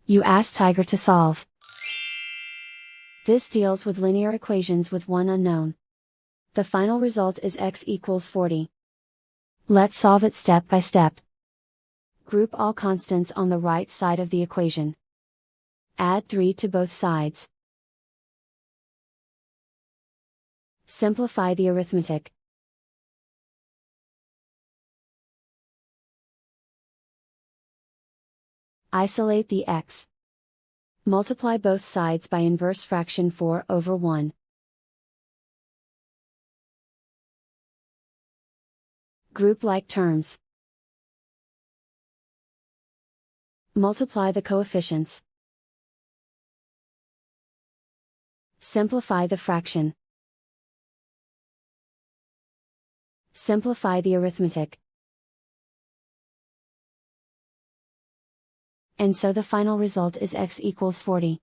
You ask Tiger to solve. This deals with linear equations with one unknown. The final result is x equals 40. Let's solve it step by step. Group all constants on the right side of the equation. Add 3 to both sides. Simplify the arithmetic. Isolate the x. Multiply both sides by inverse fraction 4/1. Group like terms. Multiply the coefficients. Simplify the fraction. Simplify the arithmetic. And so the final result is x equals 40.